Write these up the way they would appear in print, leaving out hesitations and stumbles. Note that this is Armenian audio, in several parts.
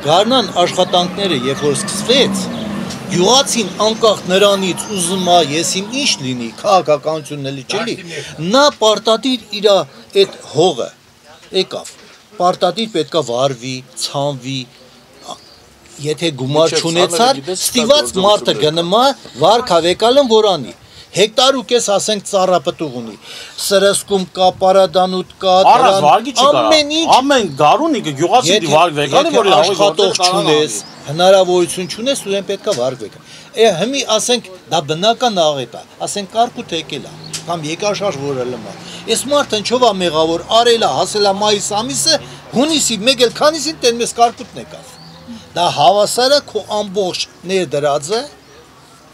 գարնան աշխատանքները երբ որ սկսվեց, գյուղացին անկախ նրանից ուզում է եսիմ ինչ լինի, քաղաքականությունն էլի չլի, նա պարտադիր իր այդ հողը եկավ, պարտադիր պետքա վարվի, ցանվի, եթե գումար չունեցար, ստիված մարդը գնումա վարքավեկալն որանի, հեկտար ու կես ասենք ծառապտուղ ունի, սրսկում կա, պարադանուտ կա, ամեն ինչ, ամեն գարուն ինքը գյուղացի վարքավեկալը, որ աշխատող չունես, հնարավորություն չունես, ուրեմն պետքա վարքավեկալ, հիմի ասենք դա բնական աղետ է, ասենք կարգուտ եկել է, կամ եկաշարժ որը լմա, այս մարդը ինչով է մեղավոր, արել է, հասել է մայիս ամիսը, հունիսի մեկ էլ քանիսին տեն մեզ կարգուտն եկավ, դա հավասարը քո ամբողջ ներդրածը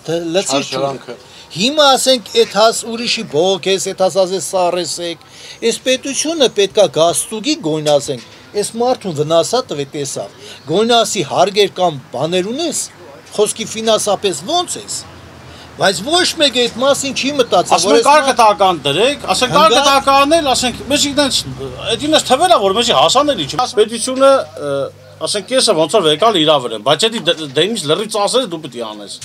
լցիր չունի, հիմա ասենք այդ հաս ուրիշի բողոք ես, այդ հաս ասես սարեսեք, այս պետությունը պետքա գաստուգի գոյնասենք, այս մարդուն վնասա տվե տեսավ, գոյնասի հարգեր կամ բաներ ունես, խոսքի ֆինանսապես ոնց ես, բայց ոչ մեկ այդ մասին չի մտածել, որ այս կարգտական դրեք, ասենք կարգտականել, ասենք մեզ ինձ այդ ինձ թվելա, որ մեզի հասանելի չի, պետությունը ասենք կեսը ոնց որ վեկալ իրա վրա, բայց այդ դեմից լրիվ ծասերը դու պետք է անես,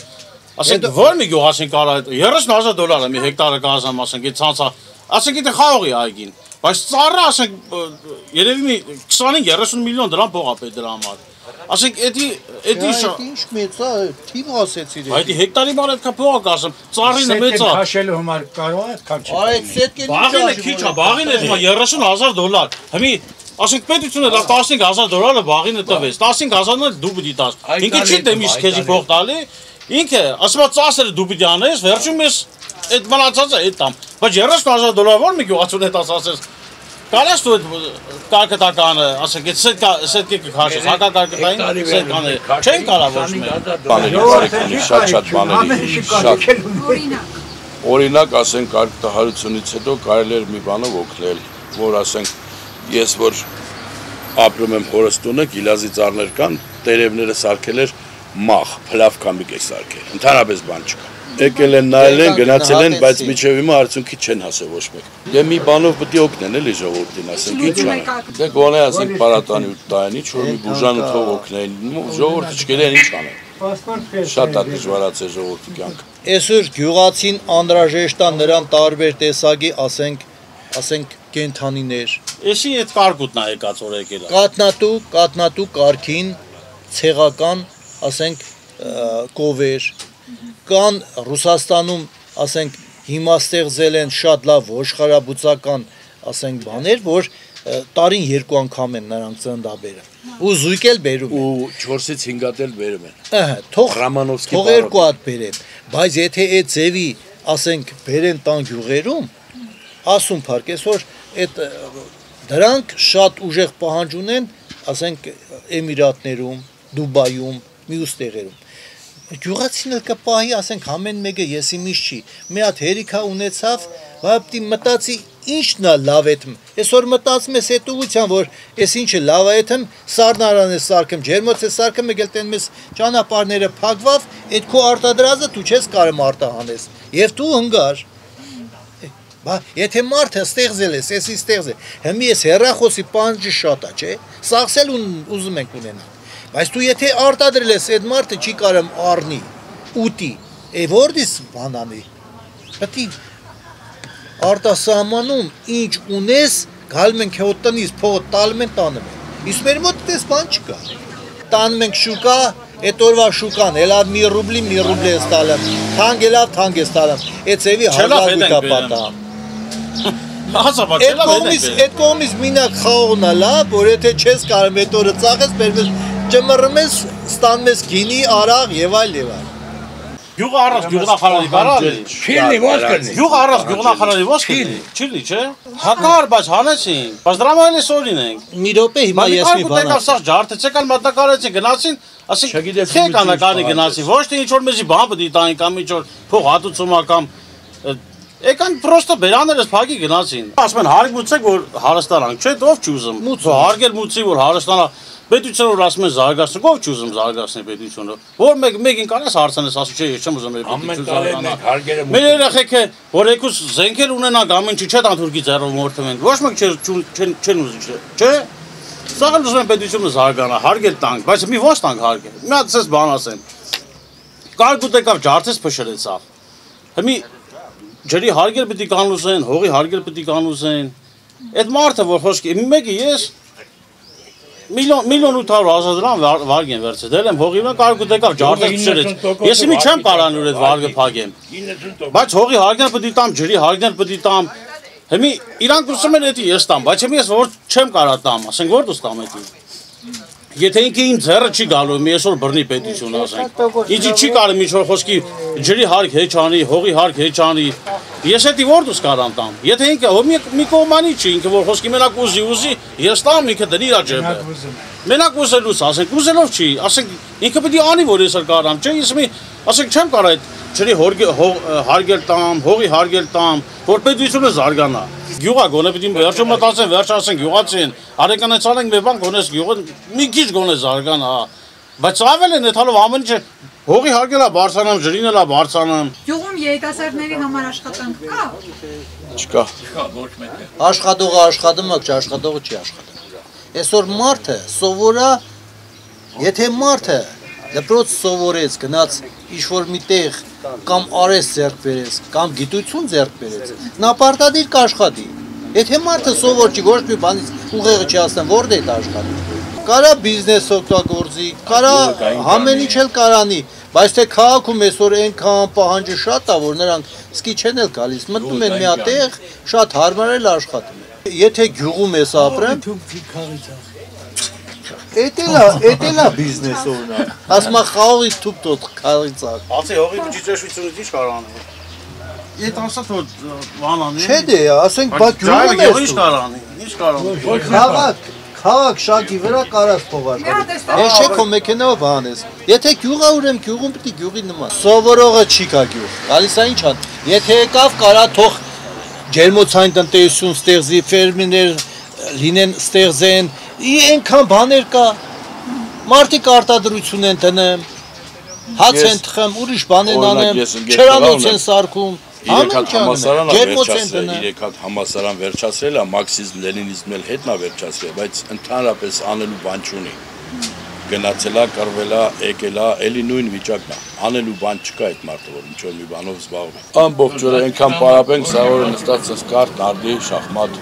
ասենք որ մի գյուղացին կարա $30,000 մի հեկտարը կազամ, ասենք այդ ցանցա, ասենք դա խաղողի այգին, բայց ծառը ասենք երևի մի 25-30 միլիոն դրամ փող է պետք դրա համար, ասենք էդի ինչ մեծ է, թիվ ասեցիր, այդ հեկտարի բան այդքան փող է կասեմ, ծառին մեծ է, քաշելու համար կարող է այդքան չի, բաղին է քիչ է, բաղին է $30,000, հիմի ասենք պետությունը դա $15,000 բաղինը տվեց, 15,000-ը դու պիտի տաս, ինքը չի դեմից քեզի փող տալի, ինքը ասում է ծասերը դու պիտի անես, վերջում ես այդ մնացածը այդ տամ, բայց $30,000 որ մի գյուղացուն հետ ասես, կարես դու այդ կարգտականը, ասենք այդ սետկի կքաշես, հակակարգտային սետկանը, չեն կարա ոչ մեկ, շատ բաների, օրինակ ասենք կարգտահարությունից հետո կարելի էր մի բանով օգնել, որ ասենք ես որ ապրում եմ հորս տունը, գիլազի ծառներ կան, տերևները սարքել էր մախ, փլավ կամիկ է սարքել, ընդհանրապես բան չկա, եկել են նայել են, գնացել են, բայց միջև հիմա արդյունքի չեն հասել ոչ մեկ, դե մի բանով պետք է օգնեն էլի ժողովրդին, ասենք ինչ անեն, դե գոնե ասենք պարատանի ու տային, ինչ որ մի բուժանութով օգնեն, ժողովուրդը չգիտեն ինչ անեն, շատ է դժվարացել ժողովրդի կյանքը, այսօր գյուղացին անհրաժեշտ է նրան տարբեր տեսակի ասենք կենթանիներ, Էսի այդ կարգուտն է եկած որ եկել է, կատնատու կարգին, ցեղական, ասենք կովեր, կան Ռուսաստանում, ասենք հիմա ստեղծել են շատ լավ ոչխարաբուծական, ասենք բաներ, որ տարին 2 անգամ են նրանք ծննդաբերում, ու զույգ էլ բերում են, ու 4-ից 5 հատ էլ բերում են, թող 2 հատ բերեն, բայց եթե այդ ձևի, ասենք բերեն տան գյուղերում, ասում փառք, այսօր դրանք շատ ուժեղ պահանջ ունեն, ասենք Էմիրատներում, Դուբայում, մյուս տեղերում, գյուղացին էլ կպահի, ասենք ամեն մեկը եսի միշտ չի, մի հատ հերիքա ունեցավ, բայց մտածի ինչն է լավ էթմ, այսօր մտածում ես այդ ուղղությամբ, որ այս ինչը լավ է էթմ, սառնարան է սարքեմ, ջերմոց է սարքեմ, եկել տեն մեզ ճանապարհները փակվավ, այդ քո արտադրածը դու չես կարում արտահանես, եւ դու հնգար Եթե մարդը ստեղծել ես, եսի ստեղծել, հիմի ես հեռախոսի պանջը շատ է, չէ, սաղսել ուզում ենք ունենալ, բայց դու եթե արտադրել ես, այդ մարդը չի կարում առնի, ուտի, որդիս բանանի, պետք է արտասահմանում ինչ ունես, գալում ենք հոտ տնից, փողը տալում են, տանում են, իսկ մեր մոտ դες բան չկա, տանում ենք շուկա, այդ օրվա շուկան, ելավ մի ռուբլի ես տալեմ, թանկ ես տալեմ, այդ ծևի հազարգույթա պատահամ, Այդ կողմից մինակ խաղողն է լավ, որ եթե չես կարում այդ օրը ծաղես, ճմռում ես, ստանում ես գինի, արաղ և այլ և այլ։ Գյուղը առած գյուղնախարարի կարալ է։ Չիլնի ոնց կրնի։ Գյուղը առած գյուղնախարարի ոնց կրնի։ Չիլնի, չէ։ Հակար, բայց հանեցին, բայց դրա մայլ ես օրին ենք։ Մի րոպե հիմա ես մի բան ասեմ։ Սաղ ջարդեցեք ալ մատնակարեցին, գնացին, ասենք թե կանականի գնացին, ոչ թե ինչ-որ մեզի բան պտի տային կամ ինչ-որ փող հատուցումա կամ Եկան պրոստը բերաներս փակի գնացին։ Ասում են հարկ մուծեք, որ հարստանանք, չէ, ով չուզում։ Հարգել մուծի, որ հարստանա, պետությունը որ ասում են զարգացնենք, ով չուզում զարգացնել պետությունը։ Որ մեկին կանես հարցնես, ասում չէ, ես չեմ ուզում պետություն զարգանա։ Մեր երեխեքը, որ եկուս զենքեր ունենան, ամեն ինչի չէ տան թուրքի ձեռով մորթում են, ոչ մեկ չեն ուզում, չէ։ Սա ուզում եմ պետությունը զարգանա, հարգել տանք, բայց մի ոչ տանք հարգել։ Մի հատ ցես բան ասեմ։ Կար գուտեկավ ջարդես փշրեցավ։ Հիմի ջրի հարգել պետք է կանուսեն, հողի հարգել պետք է կանուսեն։ Այդ մարդը որ խոսքի մեկը ես միլիոն 800,000 դրամ վարգ են վերցրել եմ հողի վրա կար գուտեկավ ջարդես փշրեց։ Ես իմի չեմ կարանուր այդ վարգը փակեմ։ Բայց հողի հարգել պետք է տամ, ջրի հարգել պետք է տամ։ Հիմի իրանք ուզում են էդի ես տամ, բայց ես որ չեմ կարա տամ, ասենք որ դուս տամ էդի։ Եթե ինքը իմ ձեռը չի գալու, մի այսօր բռնի պետություն ասենք։ Իջի չի կարի մի որ խոսքի ջրի հարկ հեչանի, հողի հարկ հեչանի։ Ես էդի որ դուս կարամ տամ։ Եթե ինքը մի կողմանի չի, ինքը որ խոսքի մենակ ուզի, ես տամ ինքը դնի իր ջեբը։ Մենակ ուզելուց, ասենք ուզելով չի, ասենք ինքը պետք է անի որ ես կարամ, չէ, ես մի ասենք չեմ կարա այդ ջրի հարգել տամ, հողի հարգել տամ, որ պետությունը զարգանա։ Գյուղա գոնե պետք է վերջում մտածեն, վերջ ասեն գյուղացին, արեկանացանենք մի բան գոնես գյուղը մի քիչ գոնե զարգանա, բայց ավել են այդալով ամեն ինչ հողի հարգելա բարձրանամ, ջրին էլա բարձրանամ։ Գյուղում երիտասարդների համար աշխատանք կա։ Չկա։ Աշխատողը աշխատում է, չաշխատողը չի աշխատում։ Այսօր մարդը սովորա, եթե մարդը դպրոց սովորեց, գնաց ինչ-որ միտեղ կամ արես ձեռք բերեց, կամ գիտություն ձեռք բերեց, նա պարտադիր կաշխատի։ Եթե մարդը սովոր չի, ոչ մի բանից ուղեղը չի ասեն, որտե է աշխատի։ Կարա բիզնես օգտագործի, կարա ամեն ինչ էլ կարանի, բայց թե քաղաքում այսօր այնքան պահանջը շատ է, որ նրանք սկի չեն էլ գալիս, մտնում են մի հատ տեղ, շատ հարմար էլ աշխատում են։ Եթե գյուղում ես ապրեմ, Էտելա բիզնես օրինակ։ Ասում խաղի թուփ տոտ քարի ցած։ Ասի հողի բջիջաշվությունից ինչ կարան։ Այդ ասած որ բանանի։ Չէ դե, ասենք բա գյուղում ես։ Ինչ կարանի։ Ինչ կարան։ Քաղաք շակի վրա կարաս փող աշխատի։ Ես չէ քո մեքենայով բանես։ Եթե գյուղա ուրեմ գյուղում պիտի գյուղի նման։ Սովորողը չի կա գյուղ։ Գալիս է ինչ ան։ Եթե եկավ կարա թող ջերմոցային տնտեսություն ստեղծի, ֆերմերներ լինեն ստեղծեն, այնքան բաներ կա։ Մարդիկ արտադրություն են դնում, հաց են թխում, ուրիշ բան են անում, չրանոց են սարքում, ամեն ինչ համասարան վերջացրել է, մաքսիզմ, լենինիզմն էլ հետն է վերջացրել, բայց ընդհանրապես անելու բան չունի։ Գնացել է, կռվել է, եկել է, էլի նույն վիճակն է։ Անելու բան չկա այդ մարդը, որ ինչ որ մի բանով զբաղվի։ Ամբողջ օրը այնքան պարապենք, սա օրը նստած կարտ, նարդի, շախմատ